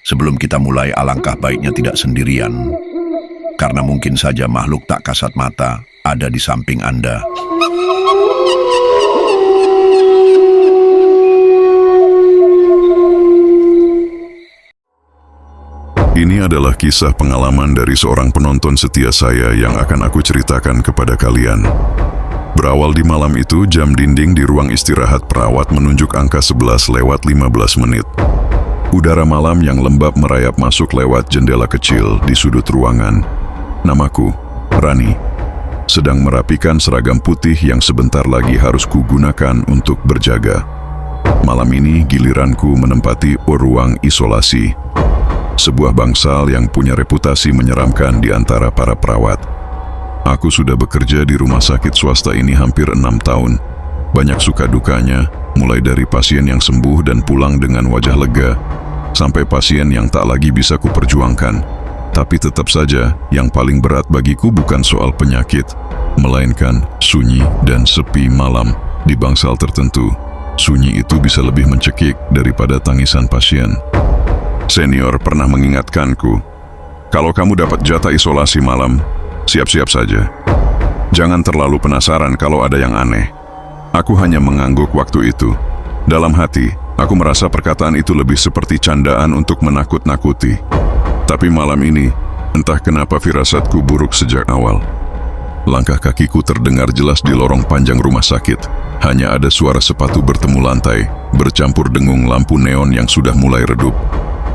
Sebelum kita mulai, alangkah baiknya tidak sendirian. Karena mungkin saja makhluk tak kasat mata ada di samping Anda. Ini adalah kisah pengalaman dari seorang penonton setia saya yang akan aku ceritakan kepada kalian. Berawal di malam itu, jam dinding di ruang istirahat perawat menunjuk angka 11:15 menit. Udara malam yang lembab merayap masuk lewat jendela kecil di sudut ruangan. Namaku, Rani, sedang merapikan seragam putih yang sebentar lagi harus kugunakan untuk berjaga. Malam ini giliranku menempati ruang isolasi. Sebuah bangsal yang punya reputasi menyeramkan di antara para perawat. Aku sudah bekerja di rumah sakit swasta ini hampir 6 tahun. Banyak suka dukanya, mulai dari pasien yang sembuh dan pulang dengan wajah lega, sampai pasien yang tak lagi bisa kuperjuangkan. Tapi tetap saja, yang paling berat bagiku bukan soal penyakit, melainkan sunyi dan sepi malam di bangsal tertentu. Sunyi itu bisa lebih mencekik daripada tangisan pasien. Senior pernah mengingatkanku, kalau kamu dapat jatah isolasi malam, siap-siap saja. Jangan terlalu penasaran kalau ada yang aneh. Aku hanya mengangguk waktu itu. Dalam hati, aku merasa perkataan itu lebih seperti candaan untuk menakut-nakuti. Tapi malam ini, entah kenapa firasatku buruk sejak awal. Langkah kakiku terdengar jelas di lorong panjang rumah sakit. Hanya ada suara sepatu bertemu lantai, bercampur dengung lampu neon yang sudah mulai redup.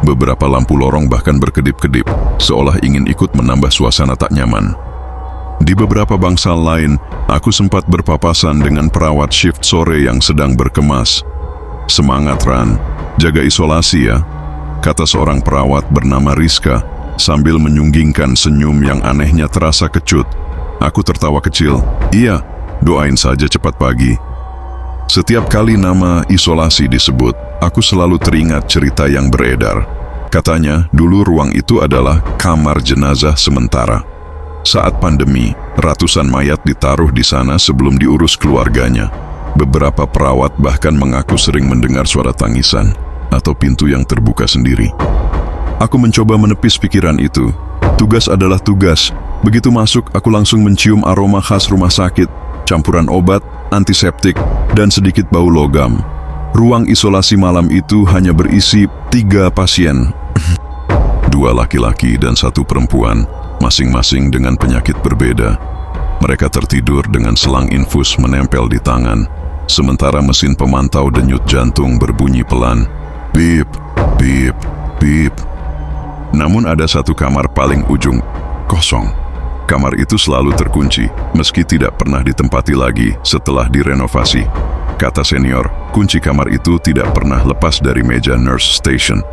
Beberapa lampu lorong bahkan berkedip-kedip, seolah ingin ikut menambah suasana tak nyaman. Di beberapa bangsal lain, aku sempat berpapasan dengan perawat shift sore yang sedang berkemas. "Semangat, Ran. Jaga isolasi ya," kata seorang perawat bernama Rizka, sambil menyunggingkan senyum yang anehnya terasa kecut. Aku tertawa kecil. "Iya, doain saja cepat pagi." Setiap kali nama isolasi disebut, aku selalu teringat cerita yang beredar. Katanya, dulu ruang itu adalah kamar jenazah sementara. Saat pandemi, ratusan mayat ditaruh di sana sebelum diurus keluarganya. Beberapa perawat bahkan mengaku sering mendengar suara tangisan atau pintu yang terbuka sendiri. Aku mencoba menepis pikiran itu. Tugas adalah tugas. Begitu masuk, aku langsung mencium aroma khas rumah sakit, campuran obat, antiseptik, dan sedikit bau logam. Ruang isolasi malam itu hanya berisi 3 pasien. 2 laki-laki dan 1 perempuan, masing-masing dengan penyakit berbeda. Mereka tertidur dengan selang infus menempel di tangan, sementara mesin pemantau denyut jantung berbunyi pelan. Bip, bip, bip. Namun ada 1 kamar paling ujung, kosong. Kamar itu selalu terkunci, meski tidak pernah ditempati lagi setelah direnovasi. Kata senior, kunci kamar itu tidak pernah lepas dari meja nurse station.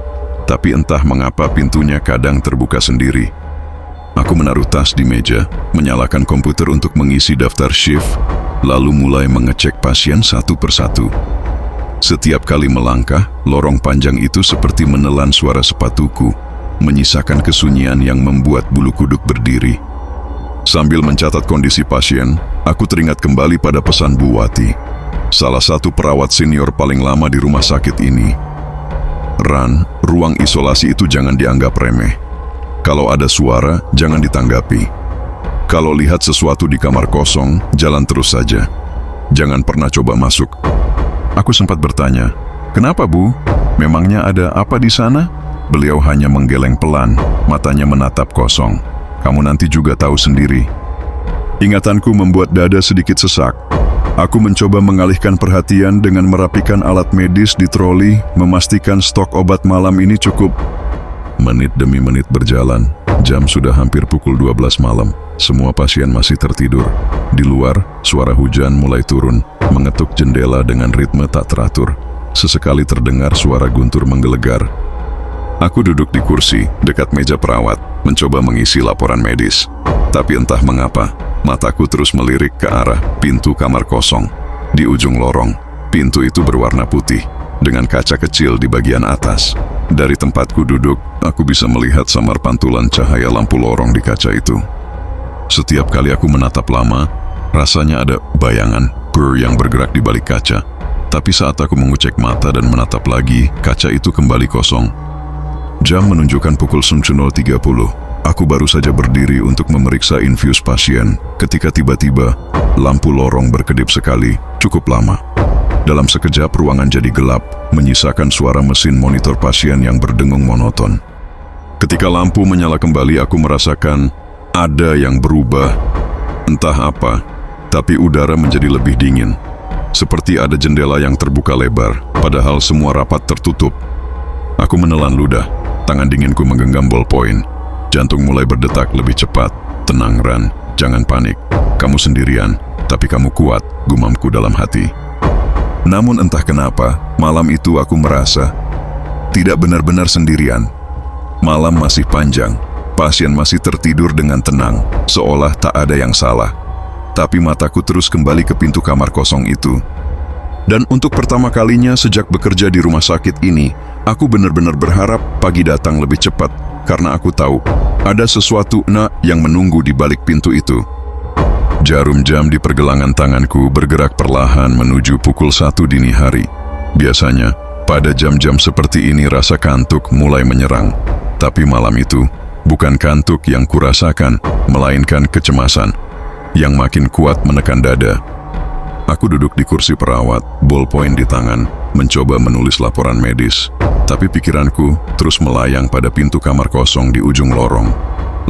Tapi entah mengapa pintunya kadang terbuka sendiri. Aku menaruh tas di meja, menyalakan komputer untuk mengisi daftar shift, lalu mulai mengecek pasien satu persatu. Setiap kali melangkah, lorong panjang itu seperti menelan suara sepatuku, menyisakan kesunyian yang membuat bulu kuduk berdiri. Sambil mencatat kondisi pasien, aku teringat kembali pada pesan Bu Wati, salah satu perawat senior paling lama di rumah sakit ini. "Ran, ruang isolasi itu jangan dianggap remeh. Kalau ada suara, jangan ditanggapi. Kalau lihat sesuatu di kamar kosong, jalan terus saja. Jangan pernah coba masuk." Aku sempat bertanya, "Kenapa, Bu? Memangnya ada apa di sana?" Beliau hanya menggeleng pelan, matanya menatap kosong. "Kamu nanti juga tahu sendiri." Ingatanku membuat dada sedikit sesak. Aku mencoba mengalihkan perhatian dengan merapikan alat medis di troli, memastikan stok obat malam ini cukup. Menit demi menit berjalan, jam sudah hampir pukul 12 malam. Semua pasien masih tertidur. Di luar, suara hujan mulai turun, mengetuk jendela dengan ritme tak teratur. Sesekali terdengar suara guntur menggelegar. Aku duduk di kursi, dekat meja perawat, mencoba mengisi laporan medis. Tapi entah mengapa, mataku terus melirik ke arah pintu kamar kosong. Di ujung lorong, pintu itu berwarna putih, dengan kaca kecil di bagian atas. Dari tempatku duduk, aku bisa melihat samar pantulan cahaya lampu lorong di kaca itu. Setiap kali aku menatap lama, rasanya ada bayangan yang bergerak di balik kaca. Tapi saat aku mengucek mata dan menatap lagi, kaca itu kembali kosong. Jam menunjukkan pukul 00.30. Aku baru saja berdiri untuk memeriksa infus pasien ketika tiba-tiba lampu lorong berkedip sekali, cukup lama. Dalam sekejap ruangan jadi gelap, menyisakan suara mesin monitor pasien yang berdengung monoton. Ketika lampu menyala kembali, aku merasakan ada yang berubah. Entah apa, tapi udara menjadi lebih dingin. Seperti ada jendela yang terbuka lebar, padahal semua rapat tertutup. Aku menelan ludah, tangan dinginku menggenggam ballpoint. Jantung mulai berdetak lebih cepat. Tenang, Ran, jangan panik. Kamu sendirian, tapi kamu kuat, gumamku dalam hati. Namun entah kenapa, malam itu aku merasa tidak benar-benar sendirian. Malam masih panjang, pasien masih tertidur dengan tenang, seolah tak ada yang salah. Tapi mataku terus kembali ke pintu kamar kosong itu. Dan untuk pertama kalinya sejak bekerja di rumah sakit ini, aku benar-benar berharap pagi datang lebih cepat, karena aku tahu ada sesuatu yang menunggu di balik pintu itu. Jarum jam di pergelangan tanganku bergerak perlahan menuju pukul 1 dini hari. Biasanya, pada jam-jam seperti ini rasa kantuk mulai menyerang. Tapi malam itu, bukan kantuk yang kurasakan, melainkan kecemasan yang makin kuat menekan dada. Aku duduk di kursi perawat, ballpoint di tangan, mencoba menulis laporan medis. Tapi pikiranku terus melayang pada pintu kamar kosong di ujung lorong.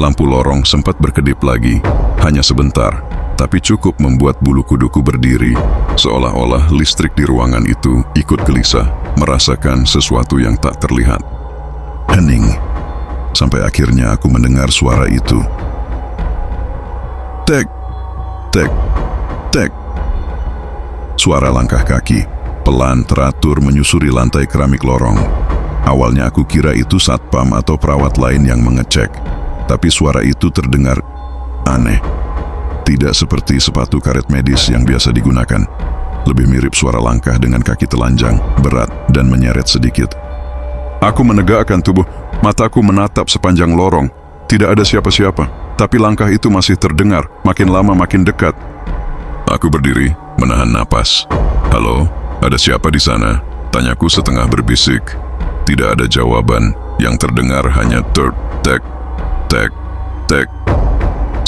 Lampu lorong sempat berkedip lagi, hanya sebentar, tapi cukup membuat bulu kuduku berdiri, seolah-olah listrik di ruangan itu ikut gelisah, merasakan sesuatu yang tak terlihat. Hening, sampai akhirnya aku mendengar suara itu. Tek, tek, tek. Suara langkah kaki, pelan teratur menyusuri lantai keramik lorong. Awalnya aku kira itu satpam atau perawat lain yang mengecek, tapi suara itu terdengar aneh. Tidak seperti sepatu karet medis yang biasa digunakan. Lebih mirip suara langkah dengan kaki telanjang, berat, dan menyeret sedikit. Aku menegakkan tubuh, mataku menatap sepanjang lorong. Tidak ada siapa-siapa, tapi langkah itu masih terdengar, makin lama makin dekat. Aku berdiri, menahan napas. Halo, ada siapa di sana? Tanyaku setengah berbisik. Tidak ada jawaban, yang terdengar hanya tek, tek, tek.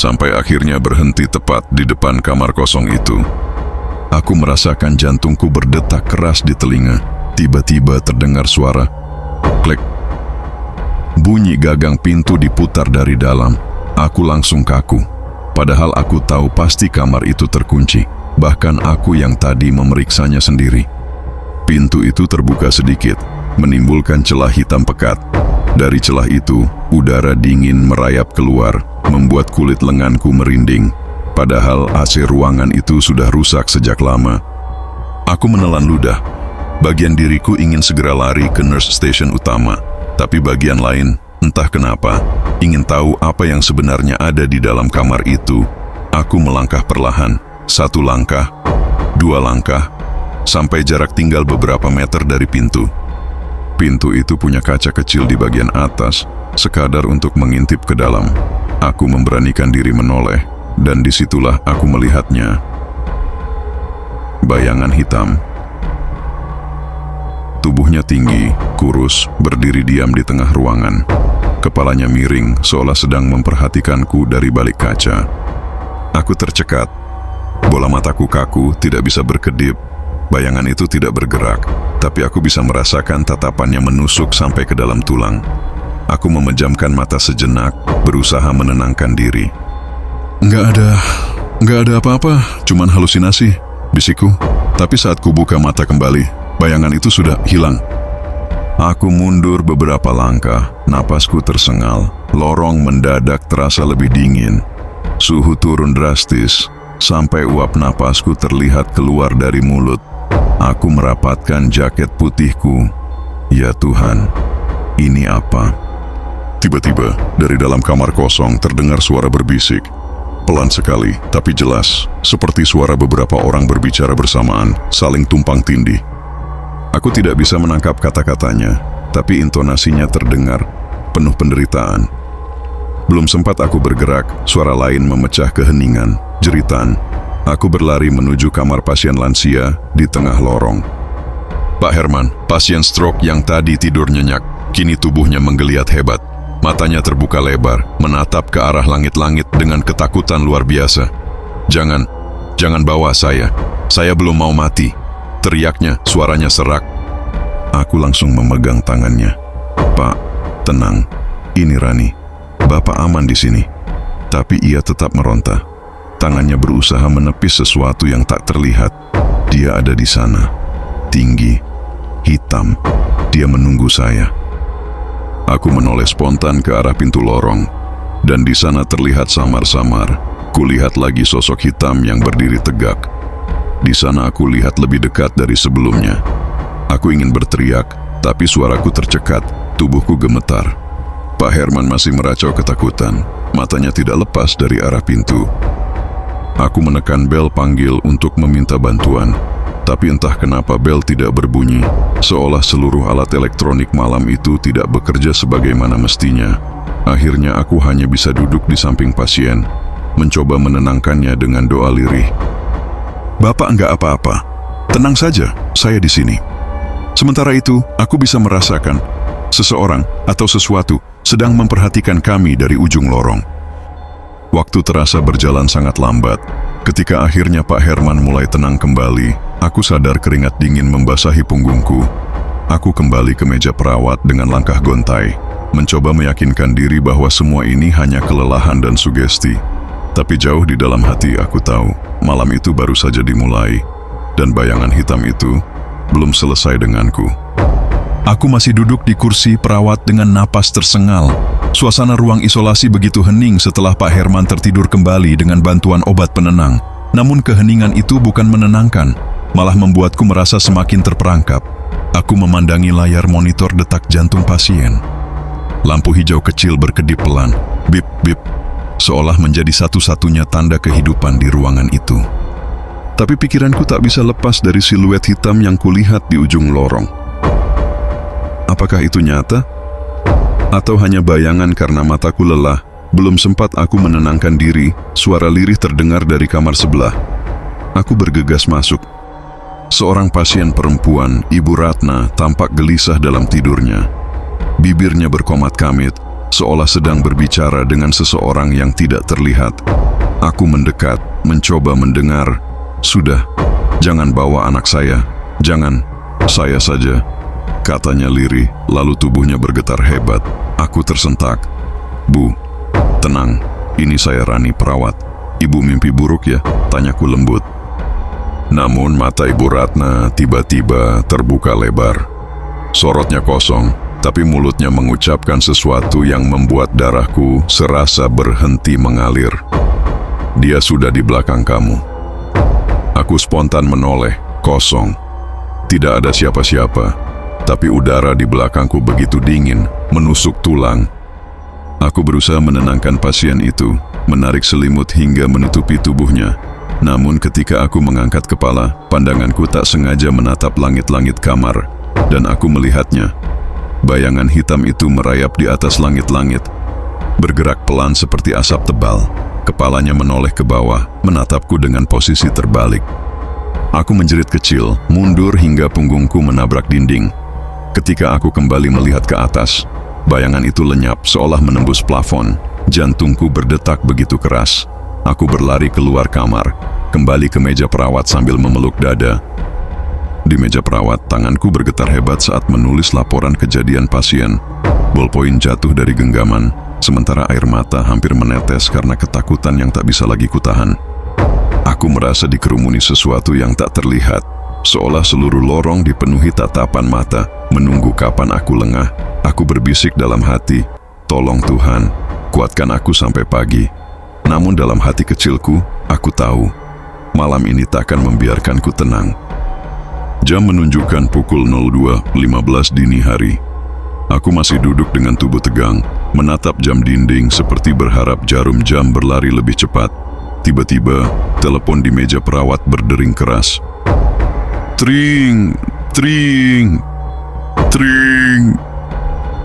Sampai akhirnya berhenti tepat di depan kamar kosong itu. Aku merasakan jantungku berdetak keras di telinga. Tiba-tiba terdengar suara klek. Bunyi gagang pintu diputar dari dalam. Aku langsung kaku. Padahal aku tahu pasti kamar itu terkunci. Bahkan aku yang tadi memeriksanya sendiri. Pintu itu terbuka sedikit, menimbulkan celah hitam pekat. Dari celah itu, udara dingin merayap keluar, membuat kulit lenganku merinding. Padahal AC ruangan itu sudah rusak sejak lama. Aku menelan ludah. Bagian diriku ingin segera lari ke nurse station utama. Tapi bagian lain, entah kenapa, ingin tahu apa yang sebenarnya ada di dalam kamar itu. Aku melangkah perlahan. 1 langkah, 2 langkah, sampai jarak tinggal beberapa meter dari pintu. Pintu itu punya kaca kecil di bagian atas, sekadar untuk mengintip ke dalam. Aku memberanikan diri menoleh, dan disitulah aku melihatnya. Bayangan hitam. Tubuhnya tinggi, kurus, berdiri diam di tengah ruangan. Kepalanya miring, seolah sedang memperhatikanku dari balik kaca. Aku tercekat. Bola mataku kaku, tidak bisa berkedip. Bayangan itu tidak bergerak, tapi aku bisa merasakan tatapannya menusuk sampai ke dalam tulang. Aku memejamkan mata sejenak, berusaha menenangkan diri. Nggak ada apa-apa, cuman halusinasi, bisikku. Tapi saat ku buka mata kembali, bayangan itu sudah hilang. Aku mundur beberapa langkah, napasku tersengal. Lorong mendadak terasa lebih dingin. Suhu turun drastis, sampai uap napasku terlihat keluar dari mulut. Aku merapatkan jaket putihku. Ya Tuhan, ini apa? Tiba-tiba, dari dalam kamar kosong terdengar suara berbisik. Pelan sekali, tapi jelas, seperti suara beberapa orang berbicara bersamaan, saling tumpang tindih. Aku tidak bisa menangkap kata-katanya, tapi intonasinya terdengar, penuh penderitaan. Belum sempat aku bergerak, suara lain memecah keheningan, jeritan. Aku berlari menuju kamar pasien lansia di tengah lorong. Pak Herman, pasien stroke yang tadi tidur nyenyak. Kini tubuhnya menggeliat hebat. Matanya terbuka lebar, menatap ke arah langit-langit dengan ketakutan luar biasa. Jangan bawa saya. Saya belum mau mati. Teriaknya, suaranya serak. Aku langsung memegang tangannya. Pak, tenang. Ini Rani. Bapak aman di sini. Tapi ia tetap meronta. Tangannya berusaha menepis sesuatu yang tak terlihat. Dia ada di sana. Tinggi, hitam. Dia menunggu saya. Aku menoleh spontan ke arah pintu lorong, dan di sana terlihat samar-samar. Kulihat lagi sosok hitam yang berdiri tegak. Di sana aku lihat lebih dekat dari sebelumnya. Aku ingin berteriak, tapi suaraku tercekat, tubuhku gemetar. Pak Herman masih meracau ketakutan, matanya tidak lepas dari arah pintu. Aku menekan bel panggil untuk meminta bantuan. Tapi entah kenapa bel tidak berbunyi, seolah seluruh alat elektronik malam itu tidak bekerja sebagaimana mestinya. Akhirnya aku hanya bisa duduk di samping pasien, mencoba menenangkannya dengan doa lirih. Bapak enggak apa-apa, tenang saja, saya di sini. Sementara itu, aku bisa merasakan seseorang atau sesuatu sedang memperhatikan kami dari ujung lorong. Waktu terasa berjalan sangat lambat. Ketika akhirnya Pak Herman mulai tenang kembali, aku sadar keringat dingin membasahi punggungku. Aku kembali ke meja perawat dengan langkah gontai, mencoba meyakinkan diri bahwa semua ini hanya kelelahan dan sugesti. Tapi jauh di dalam hati aku tahu, malam itu baru saja dimulai, dan bayangan hitam itu belum selesai denganku. Aku masih duduk di kursi perawat dengan napas tersengal. Suasana ruang isolasi begitu hening setelah Pak Herman tertidur kembali dengan bantuan obat penenang. Namun keheningan itu bukan menenangkan, malah membuatku merasa semakin terperangkap. Aku memandangi layar monitor detak jantung pasien. Lampu hijau kecil berkedip pelan, bip bip, seolah menjadi satu-satunya tanda kehidupan di ruangan itu. Tapi pikiranku tak bisa lepas dari siluet hitam yang kulihat di ujung lorong. Apakah itu nyata? Atau hanya bayangan karena mataku lelah? Belum sempat aku menenangkan diri, suara lirih terdengar dari kamar sebelah. Aku bergegas masuk. Seorang pasien perempuan, Ibu Ratna, tampak gelisah dalam tidurnya. Bibirnya berkomat kamit, seolah sedang berbicara dengan seseorang yang tidak terlihat. Aku mendekat, mencoba mendengar. Sudah, jangan bawa anak saya. Jangan, saya saja. Katanya lirih, lalu tubuhnya bergetar hebat. Aku tersentak. Bu, tenang, ini saya Rani perawat. Ibu mimpi buruk ya? Tanyaku lembut. Namun mata Ibu Ratna tiba-tiba terbuka lebar. Sorotnya kosong, tapi mulutnya mengucapkan sesuatu yang membuat darahku serasa berhenti mengalir. Dia sudah di belakang kamu. Aku spontan menoleh, kosong. Tidak ada siapa-siapa. Tapi udara di belakangku begitu dingin, menusuk tulang. Aku berusaha menenangkan pasien itu, menarik selimut hingga menutupi tubuhnya. Namun ketika aku mengangkat kepala, pandanganku tak sengaja menatap langit-langit kamar, dan aku melihatnya. Bayangan hitam itu merayap di atas langit-langit, bergerak pelan seperti asap tebal. Kepalanya menoleh ke bawah, menatapku dengan posisi terbalik. Aku menjerit kecil, mundur hingga punggungku menabrak dinding. Ketika aku kembali melihat ke atas, bayangan itu lenyap seolah menembus plafon. Jantungku berdetak begitu keras. Aku berlari keluar kamar, kembali ke meja perawat sambil memeluk dada. Di meja perawat, tanganku bergetar hebat saat menulis laporan kejadian pasien. Bolpoin jatuh dari genggaman, sementara air mata hampir menetes karena ketakutan yang tak bisa lagi kutahan. Aku merasa dikerumuni sesuatu yang tak terlihat, seolah seluruh lorong dipenuhi tatapan mata, menunggu kapan aku lengah. Aku berbisik dalam hati, tolong Tuhan, kuatkan aku sampai pagi. Namun dalam hati kecilku, aku tahu, malam ini tak akan membiarkanku tenang. Jam menunjukkan pukul 02.15 dini hari. Aku masih duduk dengan tubuh tegang, menatap jam dinding seperti berharap jarum jam berlari lebih cepat. Tiba-tiba, telepon di meja perawat berdering keras. Tring, tring, tring.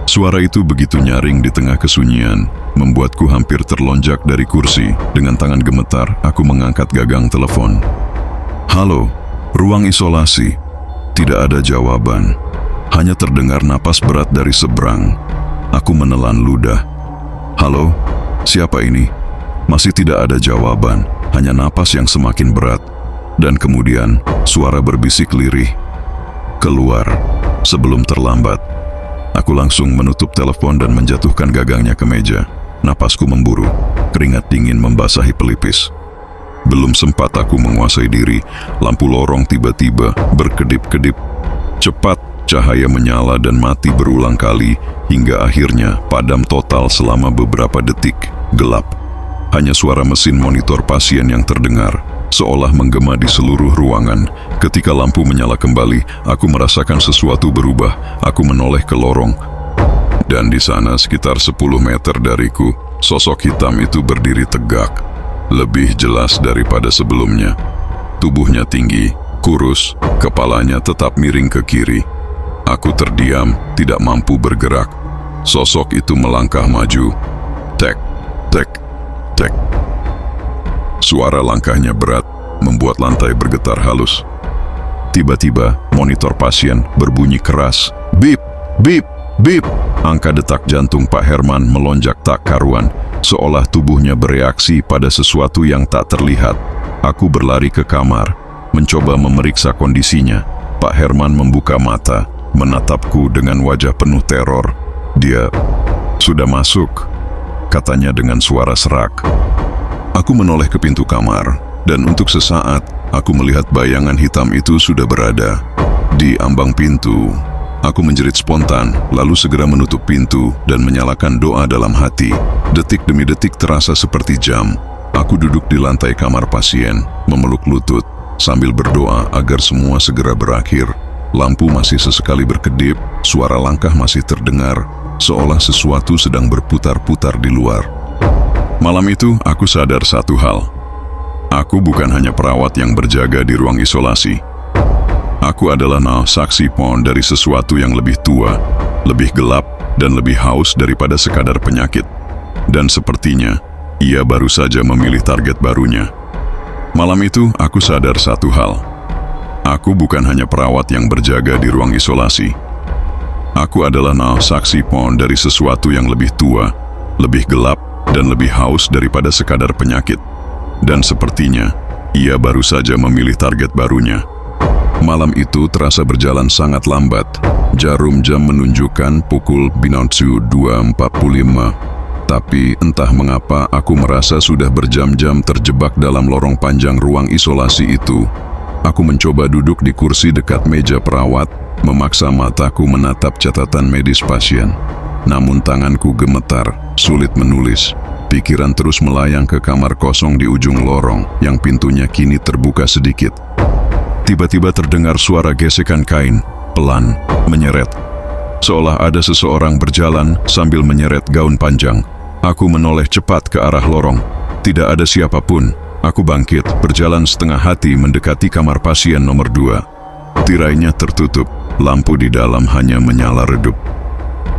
Suara itu begitu nyaring di tengah kesunyian, membuatku hampir terlonjak dari kursi. Dengan tangan gemetar, aku mengangkat gagang telepon. Halo, ruang isolasi. Tidak ada jawaban. Hanya terdengar napas berat dari seberang. Aku menelan ludah. "Halo, siapa ini?" Masih tidak ada jawaban, hanya napas yang semakin berat. Dan kemudian suara berbisik lirih. "Keluar, sebelum terlambat." Aku langsung menutup telepon dan menjatuhkan gagangnya ke meja. Napasku memburu, keringat dingin membasahi pelipis. Belum sempat aku menguasai diri, lampu lorong tiba-tiba berkedip-kedip. Cepat, cahaya menyala dan mati berulang kali, hingga akhirnya padam total selama beberapa detik. Gelap. Hanya suara mesin monitor pasien yang terdengar, seolah menggema di seluruh ruangan. Ketika lampu menyala kembali, aku merasakan sesuatu berubah. Aku menoleh ke lorong. Dan di sana sekitar 10 meter dariku, sosok hitam itu berdiri tegak. Lebih jelas daripada sebelumnya. Tubuhnya tinggi, kurus, kepalanya tetap miring ke kiri. Aku terdiam, tidak mampu bergerak. Sosok itu melangkah maju. Tek, tek, tek. Suara langkahnya berat, membuat lantai bergetar halus. Tiba-tiba, monitor pasien berbunyi keras. Bip, bip, bip. Angka detak jantung Pak Herman melonjak tak karuan, seolah tubuhnya bereaksi pada sesuatu yang tak terlihat. Aku berlari ke kamar, mencoba memeriksa kondisinya. Pak Herman membuka mata, menatapku dengan wajah penuh teror. "Dia sudah masuk," katanya dengan suara serak. Aku menoleh ke pintu kamar, dan untuk sesaat, aku melihat bayangan hitam itu sudah berada di ambang pintu. Aku menjerit spontan, lalu segera menutup pintu dan menyalakan doa dalam hati. Detik demi detik terasa seperti jam. Aku duduk di lantai kamar pasien, memeluk lutut, sambil berdoa agar semua segera berakhir. Lampu masih sesekali berkedip, suara langkah masih terdengar, seolah sesuatu sedang berputar-putar di luar. Malam itu, aku sadar satu hal. Aku bukan hanya perawat yang berjaga di ruang isolasi. Aku adalah saksi pon dari sesuatu yang lebih tua, lebih gelap, dan lebih haus daripada sekadar penyakit. Dan sepertinya, ia baru saja memilih target barunya. Malam itu, aku sadar satu hal. Aku bukan hanya perawat yang berjaga di ruang isolasi. Aku adalah saksi pon dari sesuatu yang lebih tua, lebih gelap, dan lebih haus daripada sekadar penyakit. Dan sepertinya, ia baru saja memilih target barunya. Malam itu terasa berjalan sangat lambat. Jarum jam menunjukkan pukul 2:45. Tapi entah mengapa aku merasa sudah berjam-jam terjebak dalam lorong panjang ruang isolasi itu. Aku mencoba duduk di kursi dekat meja perawat, memaksa mataku menatap catatan medis pasien. Namun tanganku gemetar, sulit menulis. Pikiran terus melayang ke kamar kosong di ujung lorong, yang pintunya kini terbuka sedikit. Tiba-tiba terdengar suara gesekan kain, pelan, menyeret. Seolah ada seseorang berjalan sambil menyeret gaun panjang. Aku menoleh cepat ke arah lorong. Tidak ada siapapun. Aku bangkit, berjalan setengah hati mendekati kamar pasien nomor 2. Tirainya tertutup, lampu di dalam hanya menyala redup.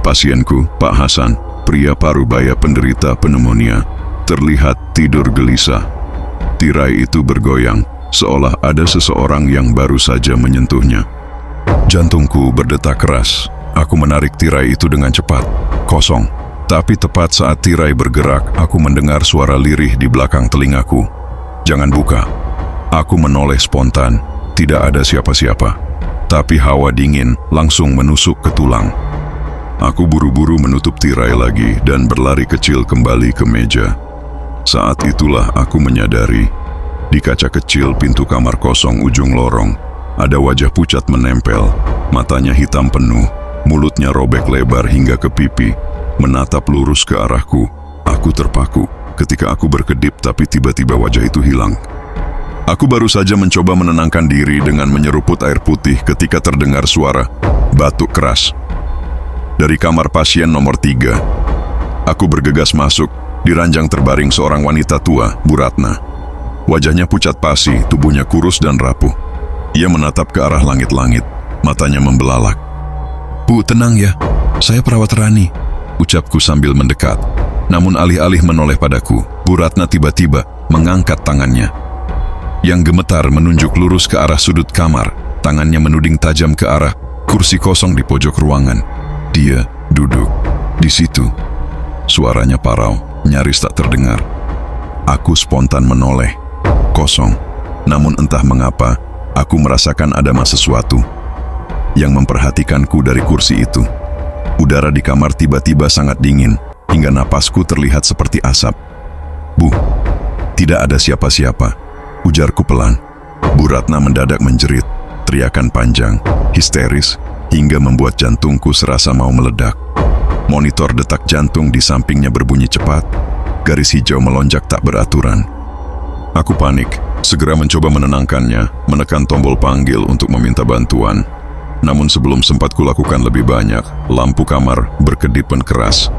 Pasienku, Pak Hasan, pria parubaya penderita pneumonia, terlihat tidur gelisah. Tirai itu bergoyang, seolah ada seseorang yang baru saja menyentuhnya. Jantungku berdetak keras. Aku menarik tirai itu dengan cepat. Kosong. Tapi tepat saat tirai bergerak, aku mendengar suara lirih di belakang telingaku. "Jangan buka." Aku menoleh spontan. Tidak ada siapa-siapa. Tapi hawa dingin langsung menusuk ke tulang. Aku buru-buru menutup tirai lagi dan berlari kecil kembali ke meja. Saat itulah aku menyadari, di kaca kecil pintu kamar kosong ujung lorong, ada wajah pucat menempel, matanya hitam penuh, mulutnya robek lebar hingga ke pipi, menatap lurus ke arahku. Aku terpaku ketika aku berkedip, tapi tiba-tiba wajah itu hilang. Aku baru saja mencoba menenangkan diri dengan menyeruput air putih ketika terdengar suara batuk keras. Dari kamar pasien nomor 3, aku bergegas masuk. Di ranjang terbaring seorang wanita tua, Bu Ratna. Wajahnya pucat pasi, tubuhnya kurus dan rapuh. Ia menatap ke arah langit-langit, matanya membelalak. "Bu, tenang ya, saya perawat Rani," ucapku sambil mendekat. Namun alih-alih menoleh padaku, Bu Ratna tiba-tiba mengangkat tangannya. Yang gemetar menunjuk lurus ke arah sudut kamar, tangannya menuding tajam ke arah Kursi kosong di pojok ruangan. Dia duduk di situ. Suaranya parau, nyaris tak terdengar. Aku spontan menoleh. Kosong. Namun entah mengapa, aku merasakan ada sesuatu yang memperhatikanku dari kursi itu. Udara di kamar tiba-tiba sangat dingin, hingga napasku terlihat seperti asap. "Bu, tidak ada siapa-siapa," ujarku pelan. Bu Ratna mendadak menjerit, teriakan panjang, histeris, hingga membuat jantungku serasa mau meledak. Monitor detak jantung di sampingnya berbunyi cepat, garis hijau melonjak tak beraturan. Aku panik, segera mencoba menenangkannya, menekan tombol panggil untuk meminta bantuan. Namun sebelum sempat kulakukan lebih banyak, lampu kamar berkedipan keras.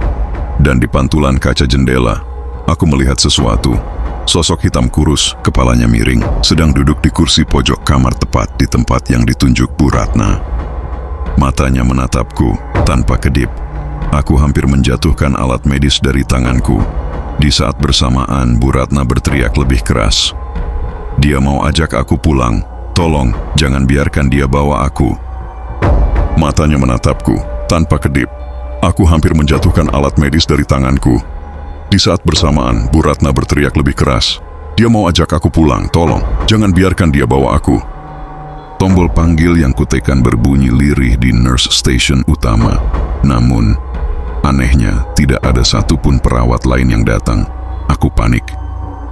Dan di pantulan kaca jendela, aku melihat sesuatu. Sosok hitam kurus, kepalanya miring, sedang duduk di kursi pojok kamar tepat di tempat yang ditunjuk Bu Ratna. Matanya menatapku tanpa kedip. Aku hampir menjatuhkan alat medis dari tanganku. Di saat bersamaan, Bu Ratna berteriak lebih keras. Dia mau ajak aku pulang. Tolong, jangan biarkan dia bawa aku. Matanya menatapku tanpa kedip. Aku hampir menjatuhkan alat medis dari tanganku. Di saat bersamaan, Bu Ratna berteriak lebih keras. Dia mau ajak aku pulang. Tolong, jangan biarkan dia bawa aku. Tombol panggil yang kutekan berbunyi lirih di nurse station utama. Namun, anehnya, tidak ada satupun perawat lain yang datang. Aku panik.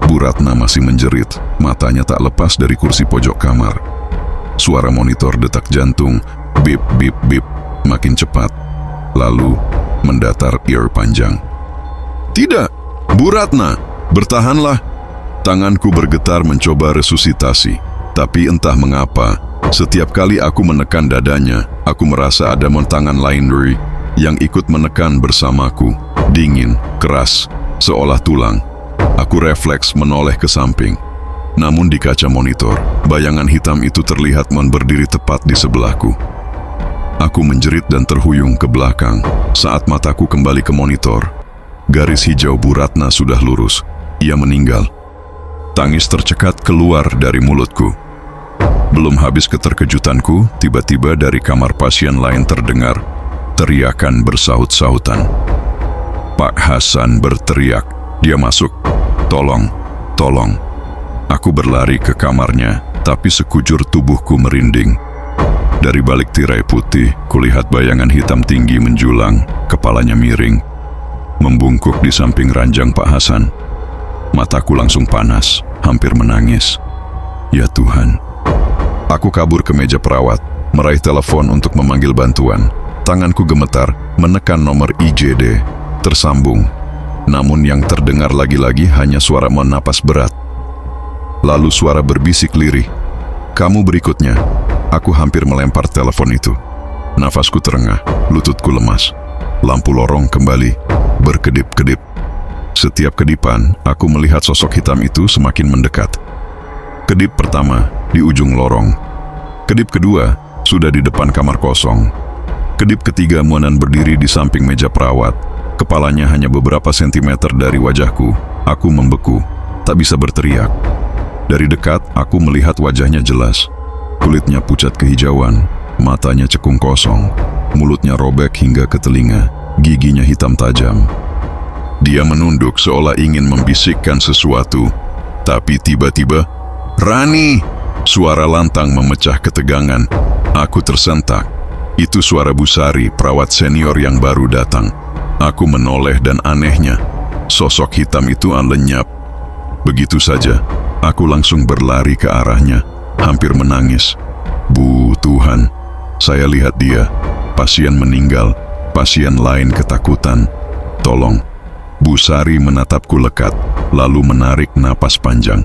Bu Ratna masih menjerit, matanya tak lepas dari kursi pojok kamar. Suara monitor detak jantung, bip bip bip, makin cepat. Lalu, mendatar ear panjang. Tidak, Bu Ratna, bertahanlah. Tanganku bergetar mencoba resusitasi. Tapi entah mengapa, setiap kali aku menekan dadanya, aku merasa ada tangan lain yang ikut menekan bersamaku. Dingin, keras, seolah tulang. Aku refleks menoleh ke samping. Namun di kaca monitor, bayangan hitam itu terlihat berdiri tepat di sebelahku. Aku menjerit dan terhuyung ke belakang. Saat mataku kembali ke monitor, garis hijau Bu Ratna sudah lurus. Ia meninggal. Tangis tercekat keluar dari mulutku. Belum habis keterkejutanku, tiba-tiba dari kamar pasien lain terdengar teriakan bersaut-sautan. Pak Hasan berteriak. Dia masuk. Tolong, tolong. Aku berlari ke kamarnya, tapi sekujur tubuhku merinding. Dari balik tirai putih, kulihat bayangan hitam tinggi menjulang, kepalanya miring, membungkuk di samping ranjang Pak Hasan. Mataku langsung panas, hampir menangis. Ya Tuhan. Aku kabur ke meja perawat, meraih telepon untuk memanggil bantuan. Tanganku gemetar, menekan nomor IGD, tersambung. Namun yang terdengar lagi-lagi hanya suara menapas berat. Lalu suara berbisik lirih. Kamu berikutnya. Aku hampir melempar telepon itu. Nafasku terengah, lututku lemas. Lampu lorong kembali, berkedip-kedip. Setiap kedipan, aku melihat sosok hitam itu semakin mendekat. Kedip pertama, di ujung lorong. Kedip kedua, sudah di depan kamar kosong. Kedip ketiga, Muanan berdiri di samping meja perawat. Kepalanya hanya beberapa sentimeter dari wajahku. Aku membeku, tak bisa berteriak. Dari dekat, aku melihat wajahnya jelas. Kulitnya pucat kehijauan, matanya cekung kosong, mulutnya robek hingga ke telinga, giginya hitam tajam. Dia menunduk seolah ingin membisikkan sesuatu. Tapi tiba-tiba, Rani! Suara lantang memecah ketegangan. Aku tersentak. Itu suara Bu Sari, perawat senior yang baru datang. Aku menoleh dan anehnya, sosok hitam itu lenyap. Begitu saja, aku langsung berlari ke arahnya, hampir menangis. Bu Tuhan, saya lihat dia. Pasien meninggal, pasien lain ketakutan. Tolong. Bu Sari menatapku lekat, lalu menarik napas panjang.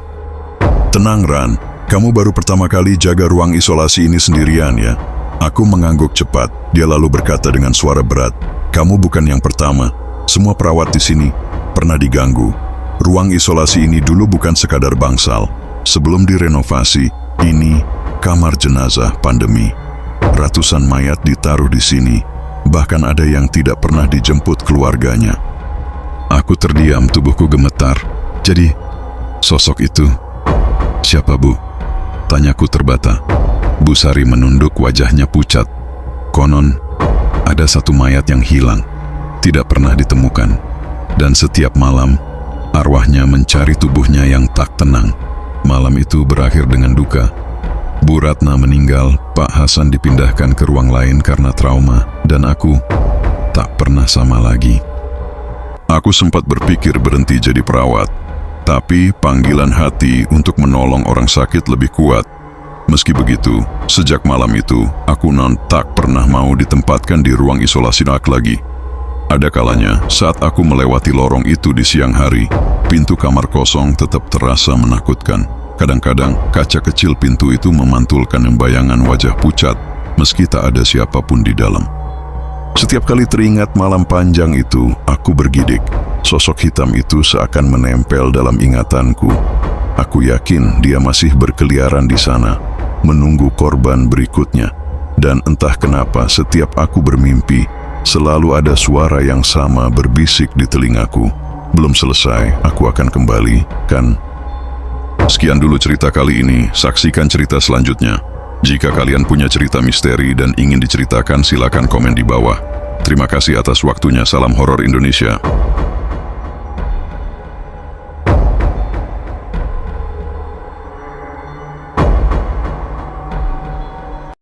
Tenang Ran, kamu baru pertama kali jaga ruang isolasi ini sendirian ya. Aku mengangguk cepat. Dia lalu berkata dengan suara berat, kamu bukan yang pertama. Semua perawat di sini pernah diganggu. Ruang isolasi ini dulu bukan sekadar bangsal. Sebelum direnovasi, ini kamar jenazah pandemi. Ratusan mayat ditaruh di sini. Bahkan ada yang tidak pernah dijemput keluarganya. Aku terdiam, tubuhku gemetar. Jadi, sosok itu siapa Bu? Tanyaku terbata. Bu Sari menunduk, wajahnya pucat. Konon, ada satu mayat yang hilang, tidak pernah ditemukan, dan setiap malam, arwahnya mencari tubuhnya yang tak tenang. Malam itu berakhir dengan duka. Bu Ratna meninggal, Pak Hasan dipindahkan ke ruang lain karena trauma, dan aku tak pernah sama lagi. Aku sempat berpikir berhenti jadi perawat, tapi panggilan hati untuk menolong orang sakit lebih kuat. Meski begitu, sejak malam itu, aku tak pernah mau ditempatkan di ruang isolasi lagi. Ada kalanya, saat aku melewati lorong itu di siang hari, pintu kamar kosong tetap terasa menakutkan. Kadang-kadang, kaca kecil pintu itu memantulkan bayangan wajah pucat, meski tak ada siapapun di dalam. Setiap kali teringat malam panjang itu, aku bergidik. Sosok hitam itu seakan menempel dalam ingatanku. Aku yakin dia masih berkeliaran di sana, menunggu korban berikutnya. Dan entah kenapa setiap aku bermimpi, selalu ada suara yang sama berbisik di telingaku. Belum selesai, aku akan kembali, kan? Sekian dulu cerita kali ini, saksikan cerita selanjutnya. Jika kalian punya cerita misteri dan ingin diceritakan, silakan komen di bawah. Terima kasih atas waktunya, salam horor Indonesia.